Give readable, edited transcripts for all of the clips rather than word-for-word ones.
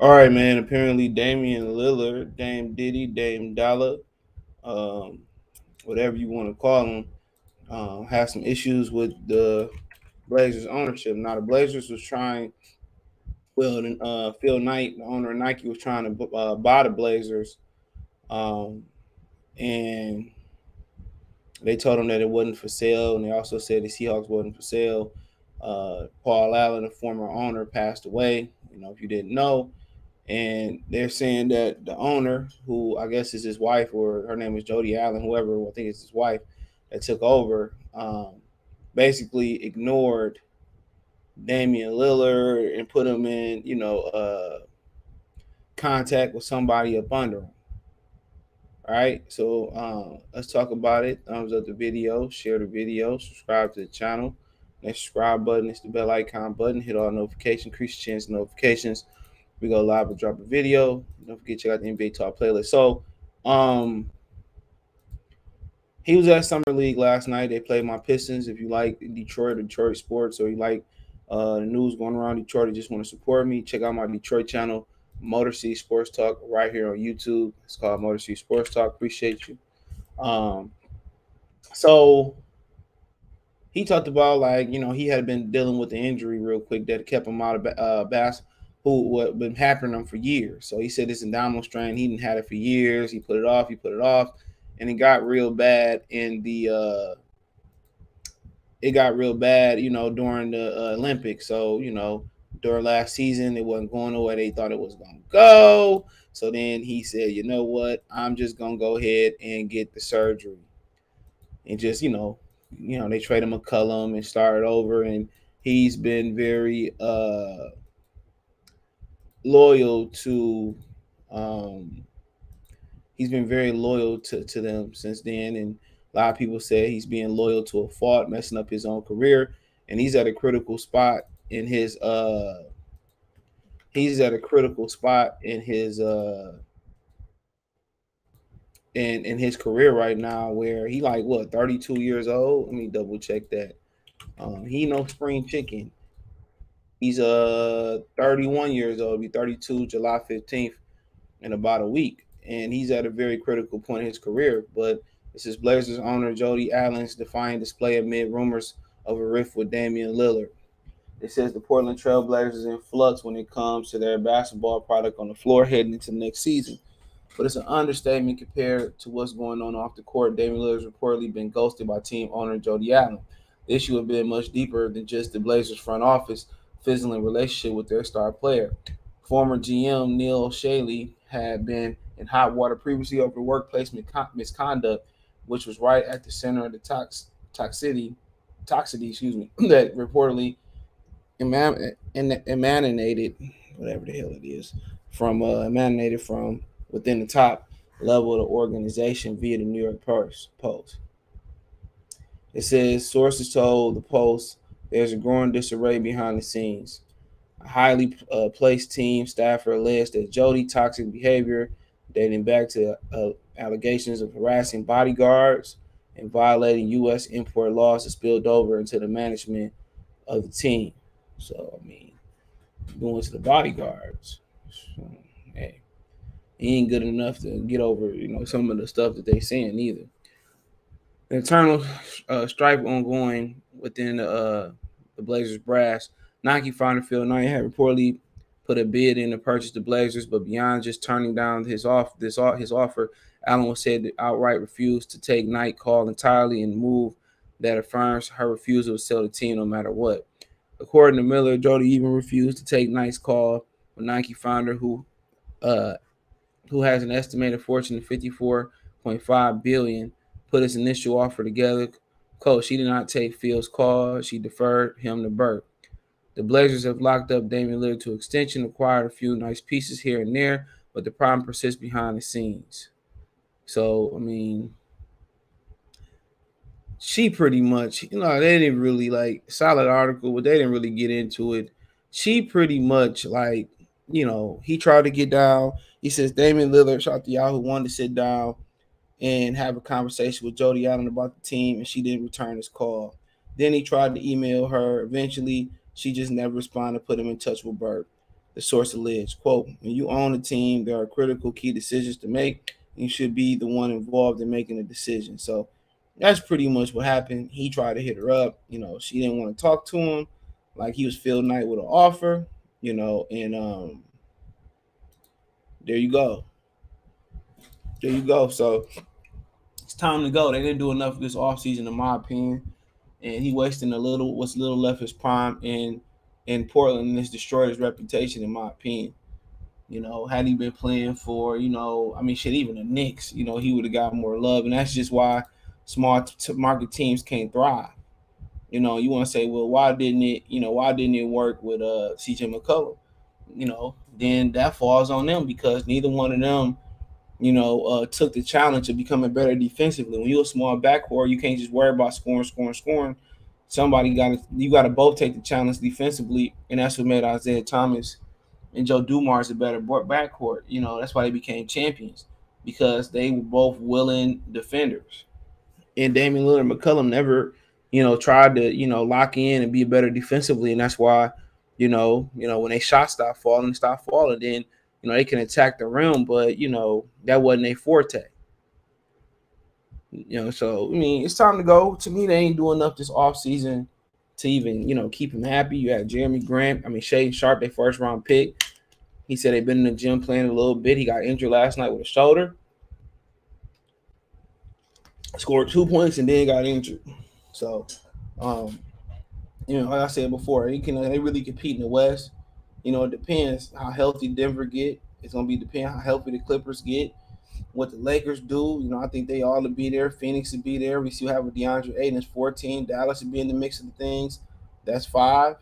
All right, man. Apparently, Damian Lillard, Dame Diddy, Dame Dollar, um, whatever you want to call him, has some issues with the Blazers ownership. Now, the Blazers was trying. Phil Knight, the owner of Nike, was trying to buy the Blazers, um, and they told him that it wasn't for sale, and they also said the Seahawks wasn't for sale. Paul Allen, a former owner, passed away. If you didn't know, and they're saying that the owner, who I guess is his wife, or her name is Jody Allen, whoever, I think it's his wife, that took over, basically ignored Damian Lillard and put him in, contact with somebody up under him. All right, so let's talk about it. Thumbs up the video, share the video, subscribe to the channel. That subscribe button is the bell icon button. Hit all notifications, increase your chance of notifications. We go live and drop a video. Don't forget to check out the NBA Talk playlist. So, he was at Summer League last night. They played my Pistons. If you like Detroit sports, or you like the news going around Detroit, or just want to support me, check out my Detroit channel, Motor City Sports Talk, right here on YouTube. It's called Motor City Sports Talk. Appreciate you. So he talked about, like, he had been dealing with the injury real quick that kept him out of basketball, what been happening to him for years. So he said it's abdominal strain. He didn't had it for years. He put it off, and it got real bad during the during the Olympics. So, during last season, it wasn't going the way they thought it was going to go. So then he said, you know what, I'm just going to go ahead and get the surgery. And just, they trade him McCollum and started over. And he's been very loyal to them since then. And a lot of people say he's being loyal to a fault, messing up his own career. And he's at a critical spot in his in his career right now, where he, like, what, 32 years old. Let me double check that. He no spring chicken. He's 31 years old. He'll be 32 July 15th in about a week, and he's at a very critical point in his career. But this is Blazers owner Jody Allen's defiant display amid rumors of a rift with Damian Lillard. It says the Portland Trail Blazers is in flux when it comes to their basketball product on the floor heading into next season. But it's an understatement compared to what's going on off the court. Damian Lillard has reportedly been ghosted by team owner Jody Allen. The issue has been much deeper than just the Blazers front office fizzling relationship with their star player. Former GM Neil Shaley had been in hot water previously over workplace misconduct, which was right at the center of the toxicity, that reportedly emanated, whatever the hell it is, emanated from within the top level of the organization via the New York Post. It says sources told the Post there's a growing disarray behind the scenes. A highly placed team staffer alleged that Jody toxic behavior dating back to allegations of harassing bodyguards and violating U.S. import laws has spilled over into the management of the team. So, I mean, going to the bodyguards, so, hey, he ain't good enough to get over, some of the stuff that they saying either. The internal strife ongoing within the Blazers brass. Nike founder Phil Knight had reportedly put a bid in to purchase the Blazers, but beyond just turning down his offer, Allen was said to outright refuse to take Knight call entirely, and move that affirms her refusal to sell the team no matter what. According to Miller, Jody even refused to take Knight's call with Nike founder, who has an estimated fortune of $54.5 billion, put his initial offer together. Quote, she did not take Phil's call. She deferred him to Burke. The Blazers have locked up Damian Lillard to extension, acquired a few nice pieces here and there, but the problem persists behind the scenes. So, I mean, she pretty much, they didn't really, like, solid article, but they didn't really get into it. She pretty much, like, he tried to get down. He says Damian Lillard, shout out to y'all, who wanted to sit down and have a conversation with Jody Allen about the team, and she didn't return his call. Then he tried to email her. Eventually, she just never responded, put him in touch with Burke. The source alleged, quote, when you own a team, there are critical key decisions to make. You should be the one involved in making the decision. So that's pretty much what happened. He tried to hit her up. She didn't want to talk to him. Like he was Phil Knight with an offer, and there you go. There you go. So it's time to go. They didn't do enough this offseason, in my opinion. And he wasting what's little left his prime in Portland, and it's destroyed his reputation, in my opinion. Had he been playing for, even the Knicks, he would have got more love. And that's just why small market teams can't thrive. You want to say, well, why didn't it work with CJ McCollum? Then that falls on them because neither one of them, took the challenge of becoming better defensively. When you're a small backcourt, you can't just worry about scoring. You got to both take the challenge defensively, and that's what made Isaiah Thomas and Joe Dumars a better backcourt. That's why they became champions, because they were both willing defenders. And Damian Lillard and McCollum never, tried to, lock in and be better defensively, and that's why, when they shots stop falling, then they can attack the rim, but that wasn't their forte. So it's time to go. To me, they ain't doing enough this offseason to even, keep him happy. You had Jeremy Grant, Shaedon Sharpe, their first round pick. He said they've been in the gym playing a little bit. He got injured last night with a shoulder. Scored 2 points and then got injured. So, like I said before, they really compete in the West. It depends how healthy Denver get. It's gonna be depending how healthy the Clippers get. What the Lakers do, I think they all to be there. Phoenix would be there. We see have with DeAndre Ayton is 14. Dallas would be in the mix of the things. That's 5.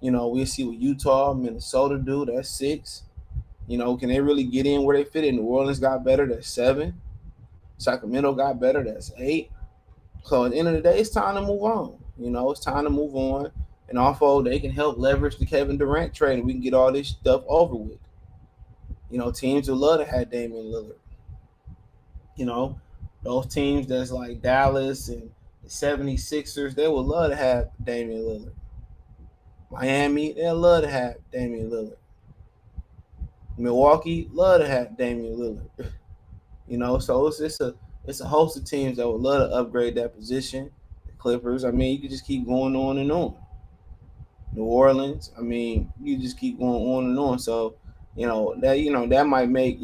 We'll see what Utah, Minnesota do. That's 6. Can they really get in where they fit in? New Orleans got better. That's 7. Sacramento got better. That's 8. So at the end of the day, it's time to move on. It's time to move on. And also, they can help leverage the Kevin Durant trade, and we can get all this stuff over with. Teams would love to have Damian Lillard. Those teams that's like Dallas and the 76ers, they would love to have Damian Lillard. Miami, they'd love to have Damian Lillard. Milwaukee, love to have Damian Lillard. So it's a host of teams that would love to upgrade that position. The Clippers, you could just keep going on and on. New Orleans, you just keep going on and on. So, that might make,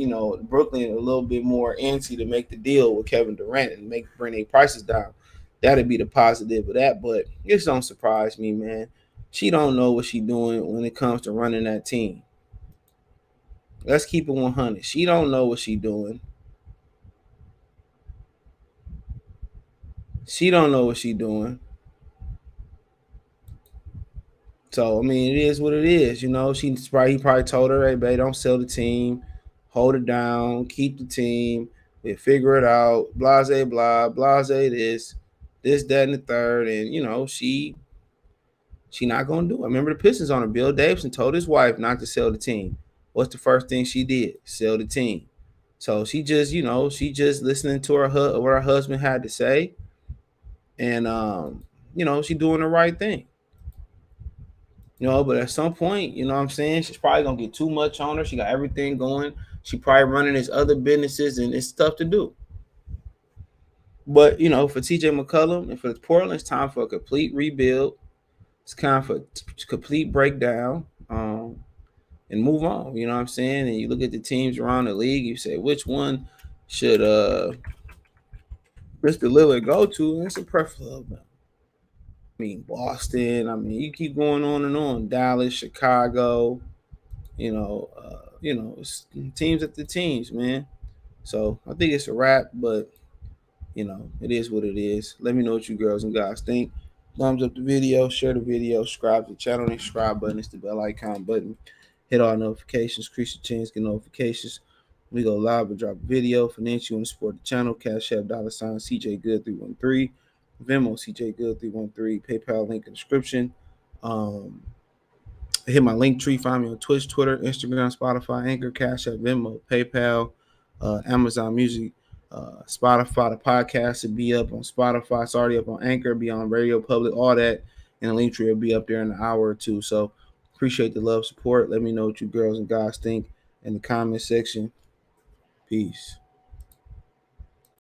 Brooklyn a little bit more antsy to make the deal with Kevin Durant and bring their prices down. That'd be the positive of that. But it don't surprise me, man. She don't know what she's doing when it comes to running that team. Let's keep it 100. She don't know what she's doing. She don't know what she's doing. So, it is what it is. He probably told her, hey, babe, don't sell the team. Hold it down. Keep the team. We'll figure it out. Blase, blah. Blase this, that, and the third. And, she not going to do it. I remember the Pistons on her. Bill Davidson told his wife not to sell the team. What's the first thing she did? Sell the team. So, she just, listening to what her husband had to say. And, she doing the right thing. But at some point, she's probably going to get too much on her. She got everything going. She probably running his other businesses, and it's tough to do. But, for TJ McCollum and for Portland, it's time for a complete rebuild. It's time for a complete breakdown and move on. You know what I'm saying? And you look at the teams around the league, you say, which one should Mr. Lillard go to? And it's a plethora of them. Boston. You keep going on and on. Dallas, Chicago. It's teams at the teams, man. So I think it's a wrap, but it is what it is. Let me know what you girls and guys think. Thumbs up the video, share the video, subscribe to the channel. The subscribe button is the bell icon button. Hit all notifications, increase your chance, get notifications. We go live and drop a video. Financial and support the channel. Cash App $ CJ Good 313. Venmo CJ Good 313. PayPal link in the description. Hit my link tree. Find me on Twitch, Twitter, Instagram, Spotify, Anchor, Cash App, Venmo, PayPal, Amazon Music, Spotify. The podcast will be up on Spotify. It's already up on Anchor, be on Radio Public, all that. And the link tree will be up there in an hour or two. So Appreciate the love, support. Let me know what you girls and guys think in the comment section. Peace.